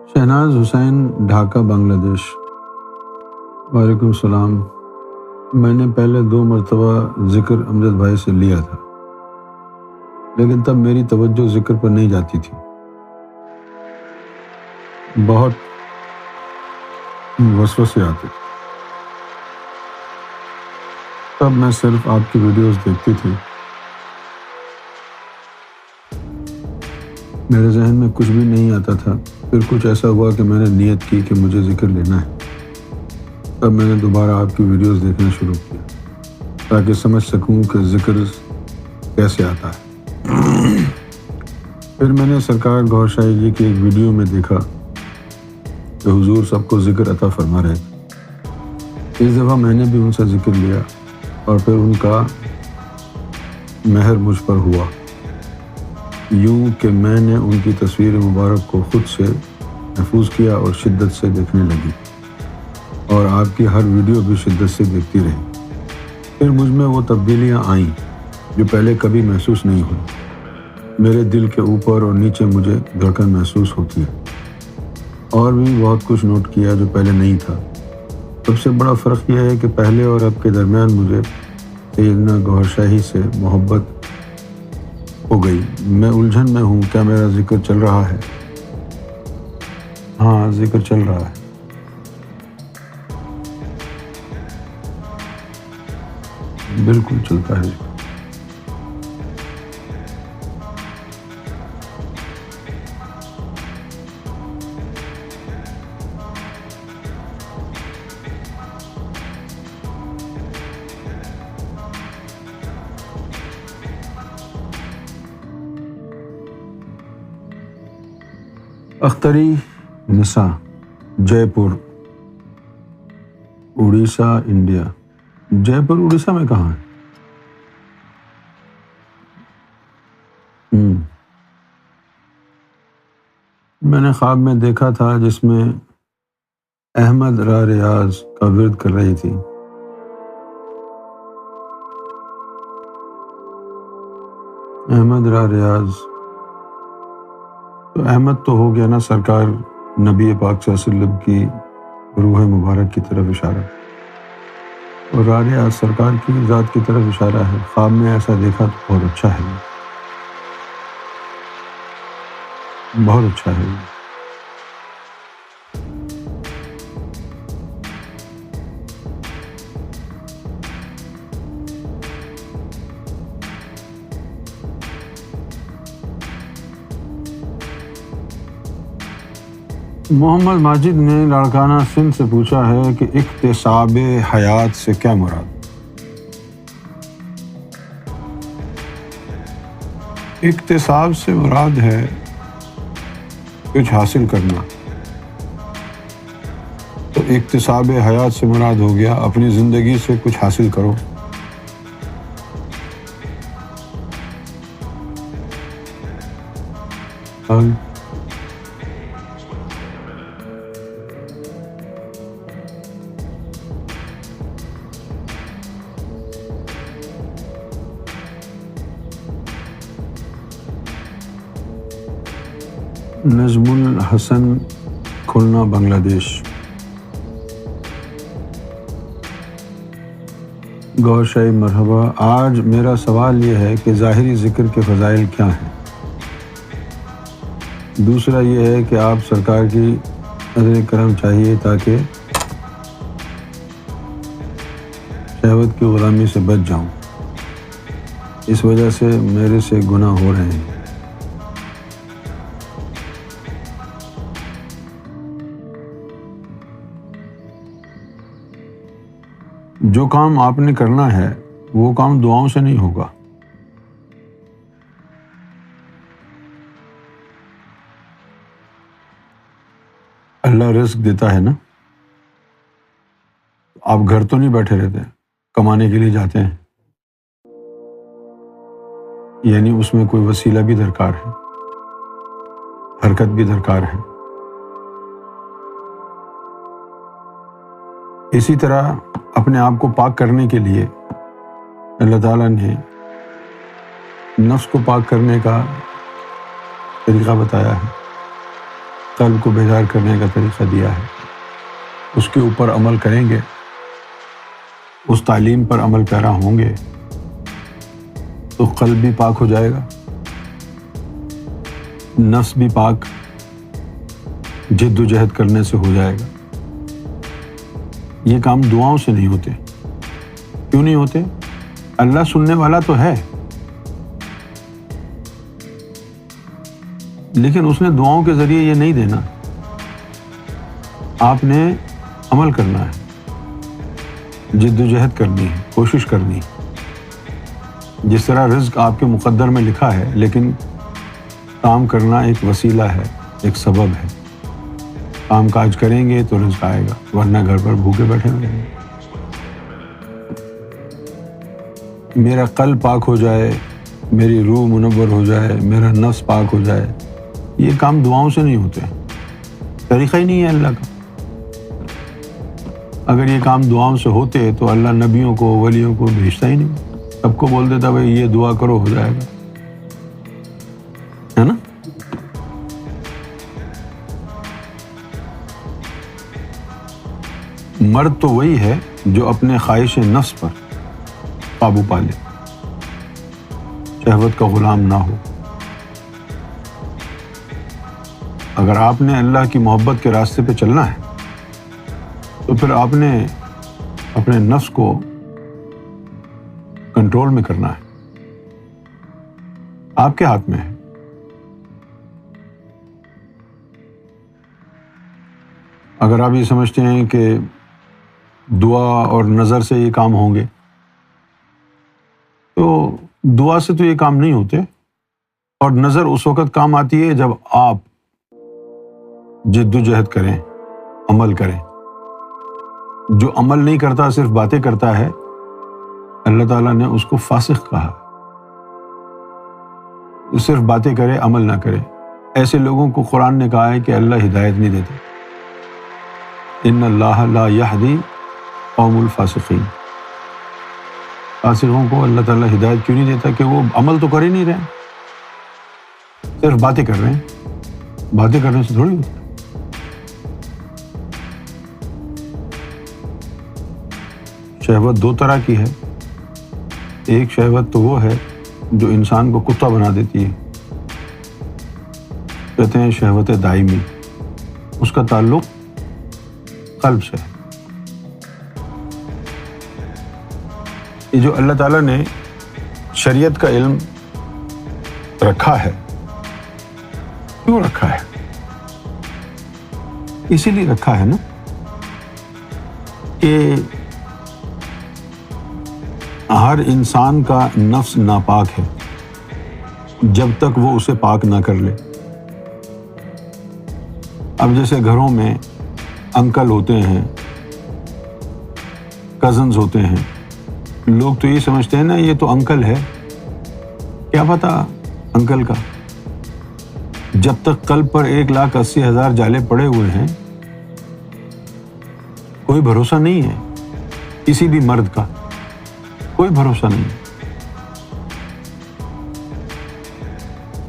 شہناز حسین، ڈھاکہ، بنگلہ دیش۔ وعلیکم السلام۔ میں نے پہلے 2 مرتبہ ذکر امجد بھائی سے لیا تھا، لیکن تب میری توجہ ذکر پر نہیں جاتی تھی، بہت وسوسے آتے تھے۔ تب میں صرف آپ کی ویڈیوز دیکھتی تھی، میرے ذہن میں کچھ بھی نہیں آتا تھا۔ پھر کچھ ایسا ہوا کہ میں نے نیت کی کہ مجھے ذکر لینا ہے۔ تب میں نے دوبارہ آپ کی ویڈیوز دیکھنا شروع کیا تاکہ سمجھ سکوں کہ ذکر کیسے آتا ہے۔ پھر میں نے سرکار گوھر شاہی جی کی ایک ویڈیو میں دیکھا کہ حضور سب کو ذکر عطا فرما رہے تھے۔ اس دفعہ میں نے بھی ان سے ذکر لیا اور پھر ان کا مہر مجھ پر ہوا، یوں کہ میں نے ان کی تصویر مبارک کو خود سے محفوظ کیا اور شدت سے دیکھنے لگی، اور آپ کی ہر ویڈیو بھی شدت سے دیکھتی رہی۔ پھر مجھ میں وہ تبدیلیاں آئیں جو پہلے کبھی محسوس نہیں ہوئی۔ میرے دل کے اوپر اور نیچے مجھے دھڑکن محسوس ہوتی ہے، اور بھی بہت کچھ نوٹ کیا جو پہلے نہیں تھا۔ سب سے بڑا فرق یہ ہے کہ پہلے اور اب کے درمیان مجھے سیدنا گوھر شاہی سے محبت ہو گئی۔ میں الجھن میں ہوں، کیا میرا ذکر چل رہا ہے؟ ہاں، ذکر چل رہا ہے۔ بالکل چلتا ہے۔ اختری نساء، جے پور، اڑیسہ، انڈیا۔ جے پور اڑیسہ میں کہاں ہے؟ میں نے خواب میں دیکھا تھا جس میں احمد را ریاض کا ورد کر رہی تھی۔ احمد را ریاض تو احمد تو ہو گیا نا، سرکار نبی پاک صلی اللہ علیہ وسلم کی روح مبارک کی طرف اشارہ، اور را ریاض سرکار کی ذات کی طرف اشارہ ہے۔ خواب میں ایسا دیکھا تو بہت اچھا ہے، بہت اچھا ہے۔ محمد ماجد نے لاڑکانہ سندھ سے پوچھا ہے کہ اکتساب حیات سے کیا مراد؟ اکتساب سے مراد ہے کچھ حاصل کرنا، تو اکتساب حیات سے مراد ہو گیا اپنی زندگی سے کچھ حاصل کرو۔ نجم الحسن، کھلنا، بنگلہ دیش۔ گوھر شاہی مرحبا۔ آج میرا سوال یہ ہے کہ ظاہری ذکر کے فضائل کیا ہیں؟ دوسرا یہ ہے کہ آپ سرکار کی نظر کرم چاہیے تاکہ شہوت کی غلامی سے بچ جاؤں، اس وجہ سے میرے سے گناہ ہو رہے ہیں۔ جو کام آپ نے کرنا ہے وہ کام دعاؤں سے نہیں ہوگا۔ اللہ رزق دیتا ہے نا، آپ گھر تو نہیں بیٹھے رہتے، کمانے کے لیے جاتے ہیں، یعنی اس میں کوئی وسیلہ بھی درکار ہے، حرکت بھی درکار ہے۔ اسی طرح اپنے آپ کو پاک کرنے کے لیے اللہ تعالیٰ نے نفس کو پاک کرنے کا طریقہ بتایا ہے۔ قلب کو بیدار کرنے کا طریقہ دیا ہے، اس کے اوپر عمل کریں گے، اس تعلیم پر عمل پیرا ہوں گے تو قلب بھی پاک ہو جائے گا، نفس بھی پاک جد و جہد کرنے سے ہو جائے گا۔ یہ کام دعاؤں سے نہیں ہوتے۔ کیوں نہیں ہوتے؟ اللہ سننے والا تو ہے، لیکن اس نے دعاؤں کے ذریعے یہ نہیں دینا، آپ نے عمل کرنا ہے، جد و جہد کرنی ہے، کوشش کرنی ہے۔ جس طرح رزق آپ کے مقدر میں لکھا ہے، لیکن کام کرنا ایک وسیلہ ہے، ایک سبب ہے۔ کام کاج کریں گے تو رزق آئے گا، ورنہ گھر پر بھوکے بیٹھے رہیں گے۔ میرا قلب پاک ہو جائے، میری روح منور ہو جائے، میرا نفس پاک ہو جائے، یہ کام دعاؤں سے نہیں ہوتے، طریقہ ہی نہیں ہے اللہ کا۔ اگر یہ کام دعاؤں سے ہوتے تو اللہ نبیوں کو، ولیوں کو بھیجتا ہی نہیں، سب کو بول دیتا بھائی یہ دعا کرو ہو جائے گا، ہے نا؟ مرد تو وہی ہے جو اپنے خواہش نفس پر قابو پا لے، شہوت کا غلام نہ ہو۔ اگر آپ نے اللہ کی محبت کے راستے پہ چلنا ہے تو پھر آپ نے اپنے نفس کو کنٹرول میں کرنا ہے، آپ کے ہاتھ میں ہے۔ اگر آپ یہ سمجھتے ہیں کہ دعا اور نظر سے یہ کام ہوں گے تو دعا سے تو یہ کام نہیں ہوتے، اور نظر اس وقت کام آتی ہے جب آپ جد و جہد کریں، عمل کریں۔ جو عمل نہیں کرتا، صرف باتیں کرتا ہے، اللہ تعالیٰ نے اس کو فاسق کہا، صرف باتیں کرے، عمل نہ کرے۔ ایسے لوگوں کو قرآن نے کہا ہے کہ اللہ ہدایت نہیں دیتا، ان اللہ لا یہدی قوم الفاسقین۔ فاسقوں کو اللہ تعالیٰ ہدایت کیوں نہیں دیتا؟ کہ وہ عمل تو کر ہی نہیں رہے، صرف باتیں کر رہے ہیں۔ باتیں کرنے سے تھوڑی ہوتا ہے۔ شہوت دو طرح کی ہے، ایک شہوت تو وہ ہے جو انسان کو کتا بنا دیتی ہے، کہتے ہیں شہوت دائمی، اس کا تعلق قلب سے ہے۔ یہ جو اللہ تعالیٰ نے شریعت کا علم رکھا ہے، کیوں رکھا ہے؟ اسی لیے رکھا ہے نا کہ ہر انسان کا نفس ناپاک ہے جب تک وہ اسے پاک نہ کر لے۔ اب جیسے گھروں میں انکل ہوتے ہیں، کزنز ہوتے ہیں، لوگ تو یہ سمجھتے ہیں نا یہ تو انکل ہے، کیا پتا انکل کا؟ جب تک قلب پر 1,80,000 جالے پڑے ہوئے ہیں، کوئی بھروسہ نہیں ہے کسی بھی مرد کا، کوئی بھروسہ نہیں۔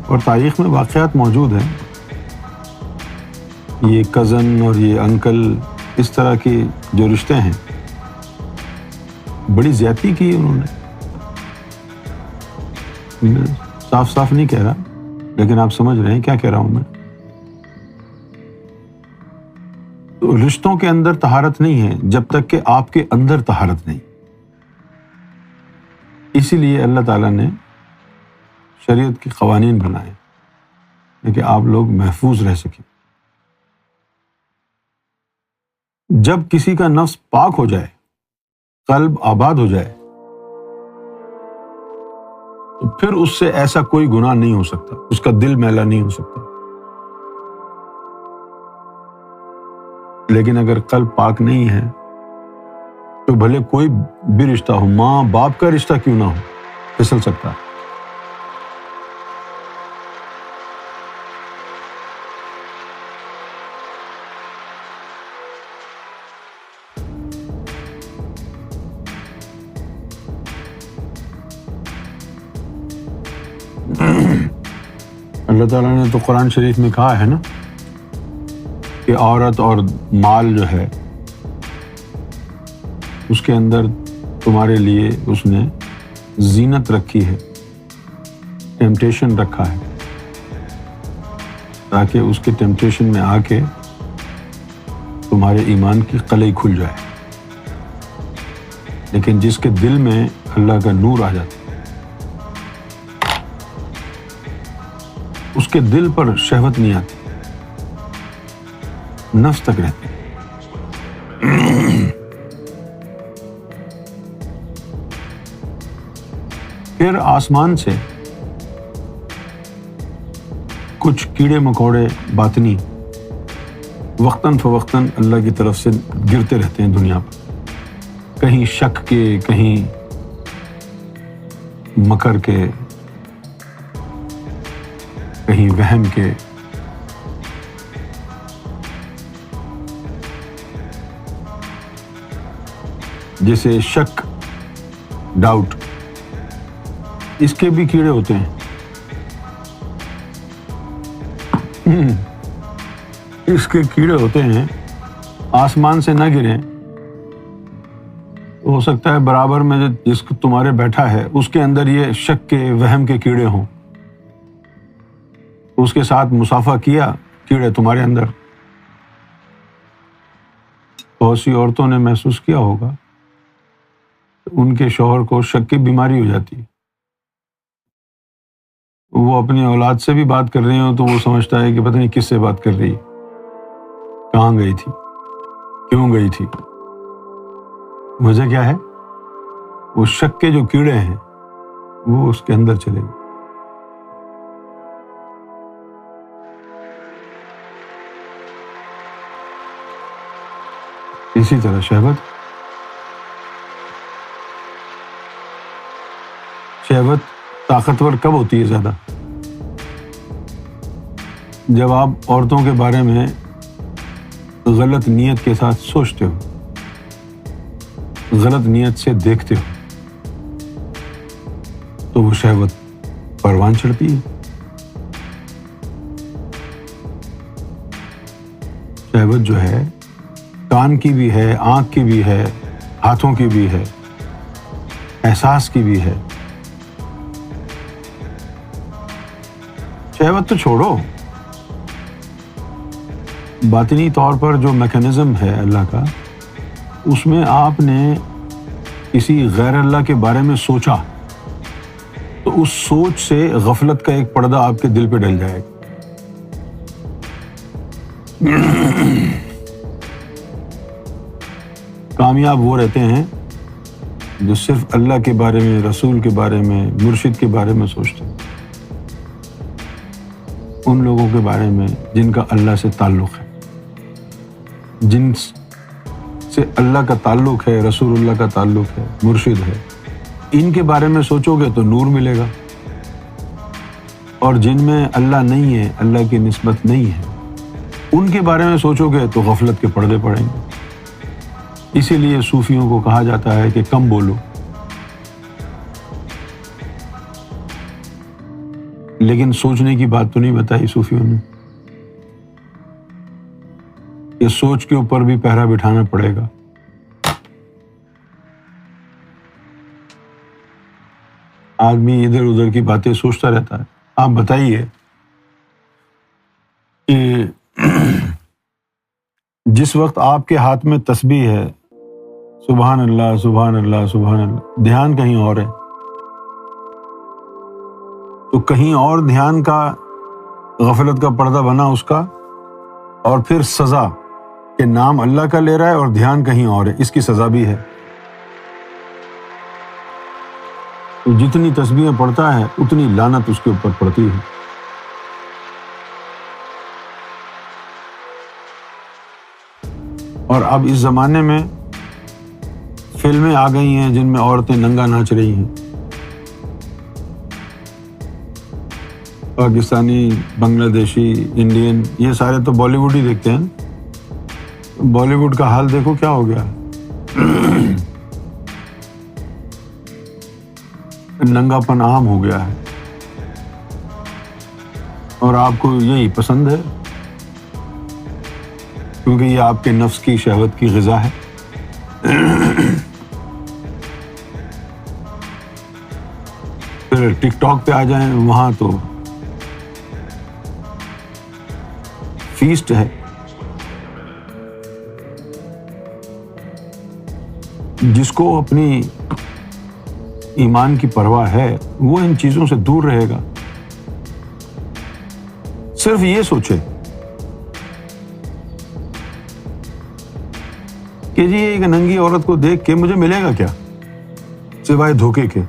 اور تاریخ میں واقعات موجود ہیں، یہ کزن اور یہ انکل، اس طرح کے جو رشتے ہیں، بڑی زیادتی کی انہوں نے۔ میں صاف صاف نہیں کہہ رہا، لیکن آپ سمجھ رہے ہیں کیا کہہ رہا ہوں میں۔ تو رشتوں کے اندر طہارت نہیں ہے جب تک کہ آپ کے اندر طہارت نہیں۔ اسی لیے اللہ تعالیٰ نے شریعت کے قوانین بنائے تاکہ آپ لوگ محفوظ رہ سکیں۔ جب کسی کا نفس پاک ہو جائے، قلب آباد ہو جائے، تو پھر اس سے ایسا کوئی گناہ نہیں ہو سکتا، اس کا دل میلا نہیں ہو سکتا۔ لیکن اگر قلب پاک نہیں ہے تو بھلے کوئی بھی رشتہ ہو، ماں باپ کا رشتہ کیوں نہ ہو، پھسل سکتا ہے۔ اللہ تعالیٰ نے تو قرآن شریف میں کہا ہے نا کہ عورت اور مال جو ہے اس کے اندر تمہارے لیے اس نے زینت رکھی ہے، ٹیمپٹیشن رکھا ہے، تاکہ اس کے ٹیمپٹیشن میں آ کے تمہارے ایمان کی قلعی کھل جائے۔ لیکن جس کے دل میں اللہ کا نور آ جاتا ہے، اس کے دل پر شہوت نہیں آتی، نفس تک رہتی۔ پھر آسمان سے کچھ کیڑے مکوڑے باطنی وقتاً فوقتاً اللہ کی طرف سے گرتے رہتے ہیں دنیا پر، کہیں شک کے، کہیں مکر کے، کہیں وہم کے۔ جیسے شک، ڈاؤٹ، اس کے بھی کیڑے ہوتے ہیں۔ اس کے کیڑے ہوتے ہیں، آسمان سے نہ گریں، ہو سکتا ہے برابر میں جس کو تمہارے بیٹھا ہے اس کے اندر یہ شک کے، وہم کے کیڑے ہوں، اس کے ساتھ مصافحہ کیا، کیڑے تمہارے اندر۔ بہت سی عورتوں نے محسوس کیا ہوگا ان کے شوہر کو شک کی بیماری ہو جاتی ہے، وہ اپنی اولاد سے بھی بات کر رہی ہوں تو وہ سمجھتا ہے کہ پتہ نہیں کس سے بات کر رہی ہے، کہاں گئی تھی، کیوں گئی تھی، وجہ کیا ہے؟ وہ شک کے جو کیڑے ہیں وہ اس کے اندر چلے گئے۔ اسی طرح شہوت طاقتور کب ہوتی ہے زیادہ؟ جب آپ عورتوں کے بارے میں غلط نیت کے ساتھ سوچتے ہو، غلط نیت سے دیکھتے ہو، تو وہ شہوت پروان چڑھتی ہے۔ شہوت جو ہے کان کی بھی ہے، آنکھ کی بھی ہے، ہاتھوں کی بھی ہے، احساس کی بھی ہے۔ شہوت تو چھوڑو، باطنی طور پر جو میکانزم ہے اللہ کا، اس میں آپ نے کسی غیر اللہ کے بارے میں سوچا تو اس سوچ سے غفلت کا ایک پردہ آپ کے دل پہ ڈل جائے گا۔ کامیاب وہ رہتے ہیں جو صرف اللہ کے بارے میں، رسول کے بارے میں، مرشد کے بارے میں سوچتے ہیں، ان لوگوں کے بارے میں جن کا اللہ سے تعلق ہے، جن سے اللہ کا تعلق ہے، رسول اللہ کا تعلق ہے، مرشد ہے، ان کے بارے میں سوچو گے تو نور ملے گا، اور جن میں اللہ نہیں ہے، اللہ کی نسبت نہیں ہے، ان کے بارے میں سوچو گے تو غفلت کے پردے پڑیں گے۔ اسی لیے صوفیوں کو کہا جاتا ہے کہ کم بولو، لیکن سوچنے کی بات تو نہیں بتائی صوفیوں نے کہ سوچ کے اوپر بھی پہرا بٹھانا پڑے گا۔ آدمی ادھر ادھر کی باتیں سوچتا رہتا ہے۔ آپ بتائیے کہ جس وقت آپ کے ہاتھ میں تسبیح ہے، سبحان اللہ سبحان اللہ سبحان اللہ، دھیان کہیں اور ہے، تو کہیں اور دھیان کا، غفلت کا پردہ بنا اس کا، اور پھر سزا کہ نام اللہ کا لے رہا ہے اور دھیان کہیں اور ہے، اس کی سزا بھی ہے۔ تو جتنی تسبیحیں پڑھتا ہے اتنی لعنت اس کے اوپر پڑتی ہے۔ اور اب اس زمانے میں فلمیں آ گئی ہیں جن میں عورتیں ننگا ناچ رہی ہیں، پاکستانی، بنگلہ دیشی، انڈین، یہ سارے تو بالی ووڈ ہی دیکھتے ہیں۔ بالی ووڈ کا حال دیکھو کیا ہو گیا، ننگا پن عام ہو گیا ہے، اور آپ کو یہی پسند ہے۔ کیونکہ یہ آپ کے نفس کی شہوت کی غذا ہے. پھر ٹک ٹاک پہ آ جائیں، وہاں تو فیسٹ ہے. جس کو اپنی ایمان کی پرواہ ہے وہ ان چیزوں سے دور رہے گا. صرف یہ سوچے کہ جی ایک ننگی عورت کو دیکھ کے مجھے ملے گا کیا سوائے دھوکے کے.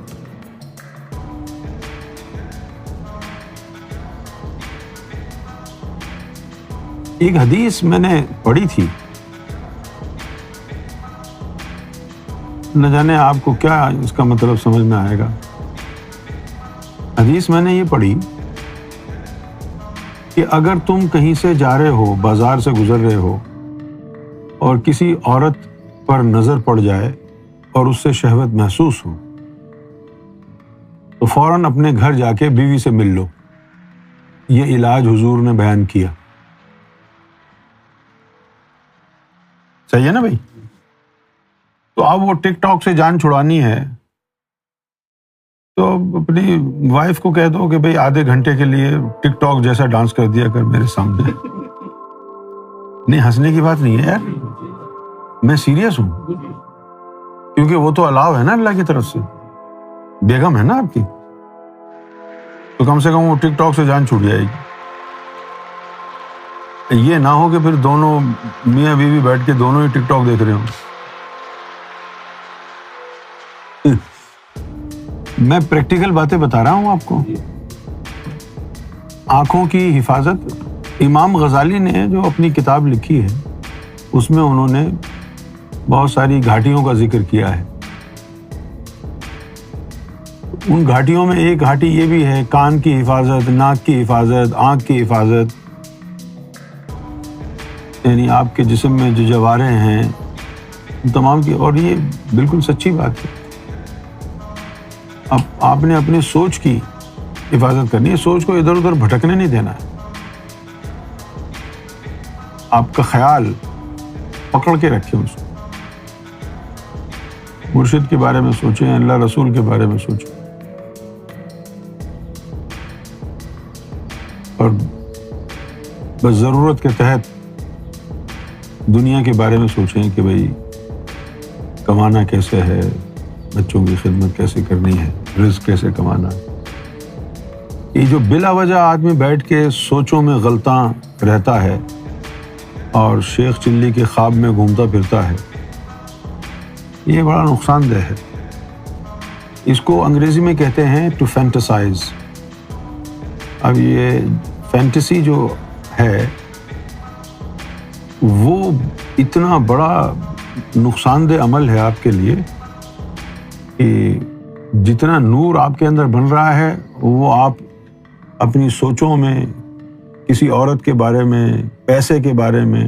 ایک حدیث میں نے پڑھی تھی، نہ جانے آپ کو کیا اس کا مطلب سمجھ میں آئے گا. حدیث میں نے یہ پڑھی کہ اگر تم کہیں سے جا رہے ہو، بازار سے گزر رہے ہو اور کسی عورت پر نظر پڑ جائے اور اس سے شہوت محسوس ہو تو فوراً اپنے گھر جا کے بیوی سے مل لو. یہ علاج حضور نے بیان کیا. صحیح ہے نا بھائی؟ تو اب وہ ٹک ٹاک سے جان چھڑانی ہے تو اپنی وائف کو کہہ دو کہ بھائی آدھے گھنٹے کے لیے ٹک ٹاک جیسا ڈانس کر دیا کر میرے سامنے. نہیں، ہنسنے کی بات نہیں ہے یار، میں سیریس ہوں. کیونکہ وہ تو الاؤ ہے نا اللہ کی طرف سے، بیگم ہے نا آپ کی، تو کم سے کم وہ ٹک ٹاک سے جان چھوٹ جائے گی. یہ نہ ہو کہ پھر دونوں میاں بیوی بیٹھ کے دونوں ہی ٹک ٹاک دیکھ رہے ہوں. میں پریکٹیکل باتیں بتا رہا ہوں آپ کو. آنکھوں کی حفاظت، امام غزالی نے جو اپنی کتاب لکھی ہے اس میں انہوں نے بہت ساری گھاٹیوں کا ذکر کیا ہے. ان گھاٹیوں میں ایک گھاٹی یہ بھی ہے، کان کی حفاظت، ناک کی حفاظت، آنکھ کی حفاظت. یعنی آپ کے جسم میں جو جوارے ہیں تمام کی، اور یہ بالکل سچی بات ہے. اب آپ نے اپنی سوچ کی حفاظت کرنی ہے، سوچ کو ادھر ادھر بھٹکنے نہیں دینا ہے. آپ کا خیال پکڑ کے رکھیں اس کو. مرشد کے بارے میں سوچیں، اللہ رسول کے بارے میں سوچیں، اور بس ضرورت کے تحت دنیا کے بارے میں سوچیں کہ بھئی کمانا کیسے ہے، بچوں کی خدمت کیسے کرنی ہے، رزق کیسے کمانا. یہ جو بلا وجہ آدمی بیٹھ کے سوچوں میں غلطاں رہتا ہے اور شیخ چلی کے خواب میں گھومتا پھرتا ہے، یہ بڑا نقصان دہ ہے. اس کو انگریزی میں کہتے ہیں ٹو فینٹسائز. اب یہ فینٹیسی جو ہے وہ اتنا بڑا نقصان دہ عمل ہے آپ کے لیے کہ جتنا نور آپ کے اندر بن رہا ہے وہ آپ اپنی سوچوں میں کسی عورت کے بارے میں، پیسے کے بارے میں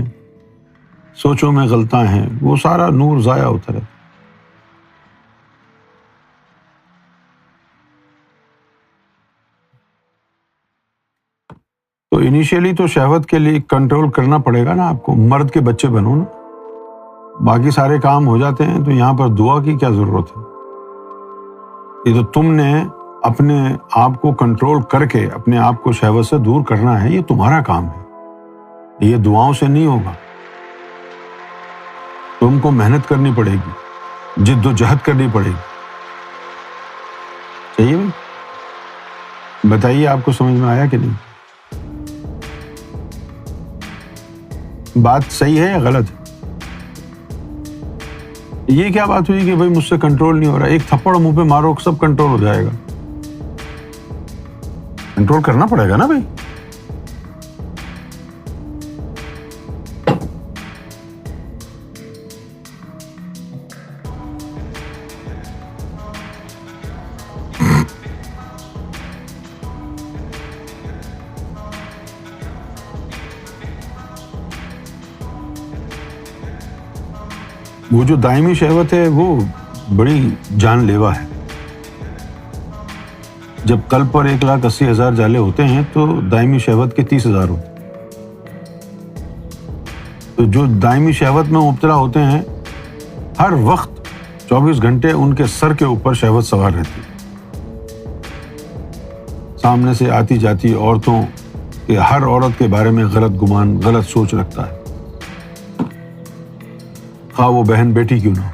سوچوں میں غلطاں ہیں، وہ سارا نور ضائع ہوتا رہتا. تو انیشیلی تو شہوت کے لیے کنٹرول کرنا پڑے گا نا آپ کو. مرد کے بچے بنو نا، باقی سارے کام ہو جاتے ہیں تو یہاں پر دعا کی کیا ضرورت ہے؟ یہ تو تم نے اپنے آپ کو کنٹرول کر کے اپنے آپ کو شہوت سے دور کرنا ہے، یہ تمہارا کام ہے، یہ دعاؤں سے نہیں ہوگا. تم کو محنت کرنی پڑے گی، جد و جہد کرنی پڑے گی. صحیح ہے؟ بتائیے آپ کو سمجھ میں آیا کہ نہیں؟ بات صحیح ہے یا غلط ہے؟ یہ کیا بات ہوئی کہ بھائی مجھ سے کنٹرول نہیں ہو رہا؟ ایک تھپڑ منہ پہ مارو سب کنٹرول ہو جائے گا. کنٹرول کرنا پڑے گا نا بھائی. وہ جو دائمی شہوت ہے وہ بڑی جان لیوا ہے. جب قلب پر 1,80,000 جالے ہوتے ہیں تو دائمی شہوت کے 30,000 ہوتے ہیں. تو جو دائمی شہوت میں مبتلا ہوتے ہیں ہر وقت 24 گھنٹے ان کے سر کے اوپر شہوت سوار رہتی ہے. سامنے سے آتی جاتی عورتوں کے ہر عورت کے بارے میں غلط گمان، غلط سوچ رکھتا ہے، خواہ وہ بہن بیٹی کیوں نہ ہو.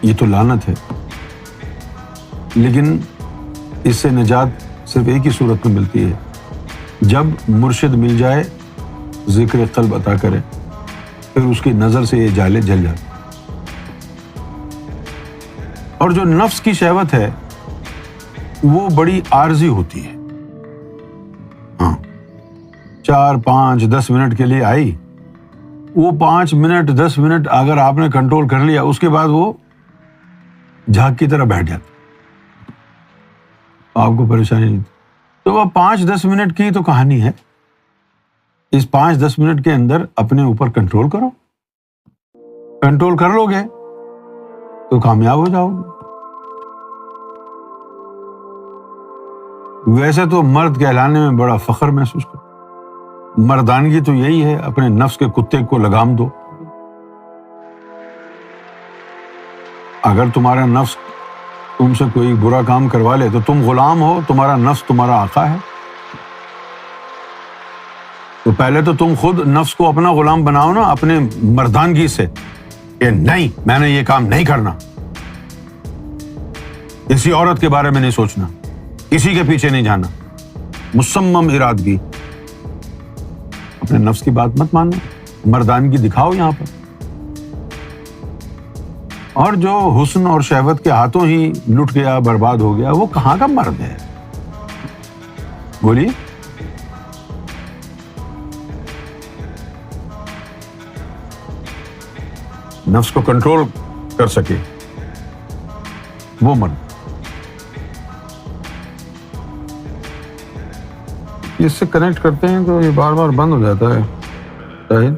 یہ تو لعنت ہے. لیکن اس سے نجات صرف ایک ہی صورت میں ملتی ہے، جب مرشد مل جائے، ذکر قلب عطا کرے، پھر اس کی نظر سے یہ جالے جل جاتے. اور جو نفس کی شہوت ہے وہ بڑی عارضی ہوتی ہے. ہاں 4 5 10 منٹ کے لیے آئی، وہ 5 منٹ 10 منٹ اگر آپ نے کنٹرول کر لیا، اس کے بعد وہ جھاگ کی طرح بیٹھ جاتا، آپ کو پریشانی نہیں. تو وہ 5-10 منٹ کی تو کہانی ہے. اس 5-10 منٹ کے اندر اپنے اوپر کنٹرول کرو. کنٹرول کر لو گے تو کامیاب ہو جاؤ گے. ویسے تو مرد کہلانے میں بڑا فخر محسوس کرو. مردانگی تو یہی ہے، اپنے نفس کے کتے کو لگام دو. اگر تمہارا نفس تم سے کوئی برا کام کروا لے تو تم غلام ہو، تمہارا نفس تمہارا آقا ہے. تو پہلے تو تم خود نفس کو اپنا غلام بناؤ نا، اپنے مردانگی سے، کہ نہیں میں نے یہ کام نہیں کرنا، کسی عورت کے بارے میں نہیں سوچنا، کسی کے پیچھے نہیں جانا. مصمم ارادگی. اپنے نفس کی بات مت ماننا، مردانگی دکھاؤ یہاں پر. اور جو حسن اور شہوت کے ہاتھوں ہی لٹ گیا، برباد ہو گیا، وہ کہاں کا مرد ہے؟ بولیے. نفس کو کنٹرول کر سکے وہ مرد. اس سے کنیکٹ کرتے ہیں تو یہ بار بار بند ہو جاتا ہے.